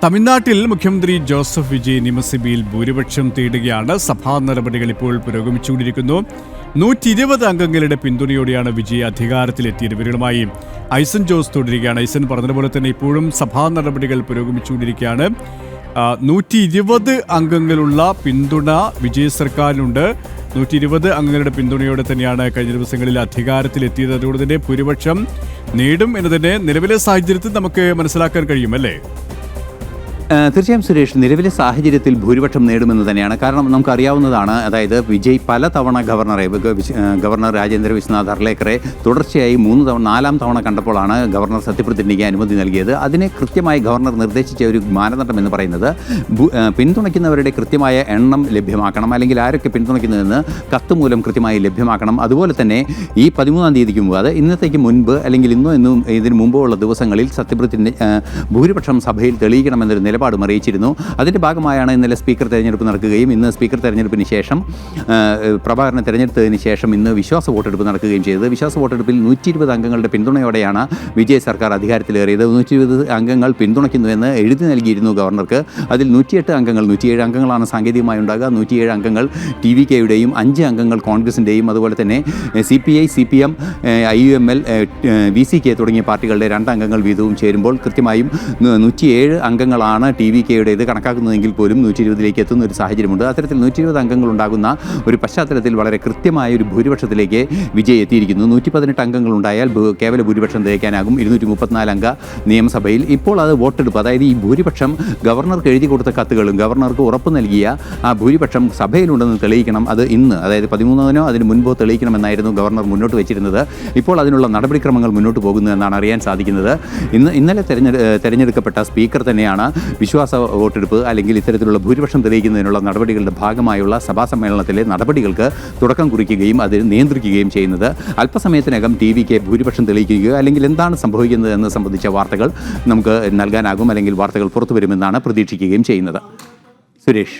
തമിഴ്നാട്ടിൽ മുഖ്യമന്ത്രി ജോസഫ് വിജയ് നിയമസഭയിൽ ഭൂരിപക്ഷം തേടുകയാണ്. സഭാ നടപടികൾ ഇപ്പോൾ പുരോഗമിച്ചുകൊണ്ടിരിക്കുന്നു. 120 അംഗങ്ങളുടെ പിന്തുണയോടെയാണ് വിജയ് അധികാരത്തിലെത്തിയത്. ഇവരുമായി ഐസൻ ജോസ് തുടരുകയാണ്. ഐസൻ പറഞ്ഞതുപോലെ തന്നെ ഇപ്പോഴും സഭാ നടപടികൾ പുരോഗമിച്ചുകൊണ്ടിരിക്കുകയാണ്. 120 അംഗങ്ങളുള്ള പിന്തുണ വിജയ് സർക്കാരിനുണ്ട്. 120 അംഗങ്ങളുടെ പിന്തുണയോടെ തന്നെയാണ് കഴിഞ്ഞ ദിവസങ്ങളിൽ അധികാരത്തിലെത്തിയത്. അതുകൊണ്ട് തന്നെ ഭൂരിപക്ഷം നേടും എന്ന് തന്നെ നിലവിലെ സാഹചര്യത്തിൽ നമുക്ക് മനസ്സിലാക്കാൻ കഴിയുമല്ലേ? തീർച്ചയായും സുരേഷ്, നിലവിലെ സാഹചര്യത്തിൽ ഭൂരിപക്ഷം നേടുമെന്ന് തന്നെയാണ്. കാരണം നമുക്കറിയാവുന്നതാണ്, അതായത് വിജയ് പലതവണ ഗവർണർ രാജേന്ദ്ര വിശ്വനാഥ് അർലേക്കറെ തുടർച്ചയായി 4 തവണ കണ്ടപ്പോഴാണ് ഗവർണർ സത്യപ്രതിജ്ഞയ്ക്ക് അനുമതി നൽകിയത്. അതിനെ കൃത്യമായി ഗവർണർ നിർദ്ദേശിച്ച ഒരു മാനദണ്ഡം എന്ന് പറയുന്നത് പിന്തുണയ്ക്കുന്നവരുടെ കൃത്യമായ എണ്ണം ലഭ്യമാക്കണം, അല്ലെങ്കിൽ ആരൊക്കെ പിന്തുണയ്ക്കുന്നതെന്ന് കത്ത് മൂലം കൃത്യമായി ലഭ്യമാക്കണം. അതുപോലെ തന്നെ ഈ 13-ാം തീയതിക്ക് മുമ്പ്, അത് ഇന്നത്തേക്ക് മുൻപ് അല്ലെങ്കിൽ ഇന്നും ഇതിന് മുമ്പുള്ള ദിവസങ്ങളിൽ സത്യപ്രതിജ്ഞ ഭൂരിപക്ഷം സഭയിൽ തെളിയിക്കണമെന്നൊരു നിലപാടും അറിയിച്ചിരുന്നു. അതിൻ്റെ ഭാഗമായാണ് ഇന്നലെ സ്പീക്കർ തെരഞ്ഞെടുപ്പ് നടക്കുകയും ഇന്ന് സ്പീക്കർ തെരഞ്ഞെടുപ്പിന് ശേഷം പ്രഭാകരനെ തെരഞ്ഞെടുത്തതിന് ശേഷം ഇന്ന് വിശ്വാസ വോട്ടെടുപ്പ് നടക്കുകയും ചെയ്തത്. വിശ്വാസ വോട്ടെടുപ്പിൽ 120 അംഗങ്ങളുടെ പിന്തുണയോടെയാണ് വിജയ് സർക്കാർ അധികാരത്തിലേറിയത്. 120 അംഗങ്ങൾ പിന്തുണയ്ക്കുന്നുവെന്ന് എഴുതി നൽകിയിരുന്നു ഗവർണർക്ക്. അതിൽ 107 അംഗങ്ങളാണ് സാങ്കേതികമായി ഉണ്ടാകുക. 107 അംഗങ്ങൾ TVKയുടെയും 5 അംഗങ്ങൾ കോൺഗ്രസിൻ്റെയും അതുപോലെ തന്നെ CPI, CPM, IUML, VCK തുടങ്ങിയ പാർട്ടികളുടെ 2 അംഗങ്ങൾ വീതവും ചേരുമ്പോൾ കൃത്യമായും 107 അംഗങ്ങളാണ് TVKയുടെ ഇത് കണക്കാക്കുന്നതെങ്കിൽ പോലും 120ലേക്ക് എത്തുന്ന ഒരു സാഹചര്യമുണ്ട്. അത്തരത്തിൽ 120 അംഗങ്ങൾ ഉണ്ടാകുന്ന ഒരു പശ്ചാത്തലത്തിൽ വളരെ കൃത്യമായ ഒരു ഭൂരിപക്ഷത്തിലേക്ക് വിജയ് എത്തിയിരിക്കുന്നു. 118 അംഗങ്ങൾ ഉണ്ടായാൽ കേവല ഭൂരിപക്ഷം തികയ്ക്കാനാകും 234 അംഗ നിയമസഭയിൽ. ഇപ്പോൾ അത് വോട്ടെടുപ്പ്, അതായത് ഈ ഭൂരിപക്ഷം ഗവർണർക്ക് എഴുതി കൊടുത്ത കത്തുകളും ഗവർണർക്ക് ഉറപ്പ് നൽകിയ ആ ഭൂരിപക്ഷം സഭയിലുണ്ടെന്ന് തെളിയിക്കണം. അത് ഇന്ന്, അതായത് 13-നോ അതിന് മുൻപോ തെളിയിക്കണമെന്നായിരുന്നു ഗവർണർ മുന്നോട്ട് വെച്ചിരുന്നത്. ഇപ്പോൾ അതിനുള്ള നടപടിക്രമങ്ങൾ മുന്നോട്ട് പോകുന്നു എന്നാണ് അറിയാൻ സാധിക്കുന്നത്. ഇന്നലെ തെരഞ്ഞെടുക്കപ്പെട്ട സ്പീക്കർ തന്നെയാണ് വിശ്വാസ വോട്ടെടുപ്പ് അല്ലെങ്കിൽ ഇത്തരത്തിലുള്ള ഭൂരിപക്ഷം തെളിയിക്കുന്നതിനുള്ള നടപടികളുടെ ഭാഗമായുള്ള സഭാ സമ്മേളനത്തിലെ നടപടികൾക്ക് തുടക്കം കുറിക്കുകയും അത് നിയന്ത്രിക്കുകയും ചെയ്യുന്നത്. അല്പസമയത്തിനകം TVK ഭൂരിപക്ഷം തെളിയിക്കുകയോ അല്ലെങ്കിൽ എന്താണ് സംഭവിക്കുന്നത് എന്ന് സംബന്ധിച്ച വാർത്തകൾ നമുക്ക് നൽകാനാകും, അല്ലെങ്കിൽ വാർത്തകൾ പുറത്തു വരുമെന്നാണ് പ്രതീക്ഷിക്കുകയും ചെയ്യുന്നത്. സുരേഷ്.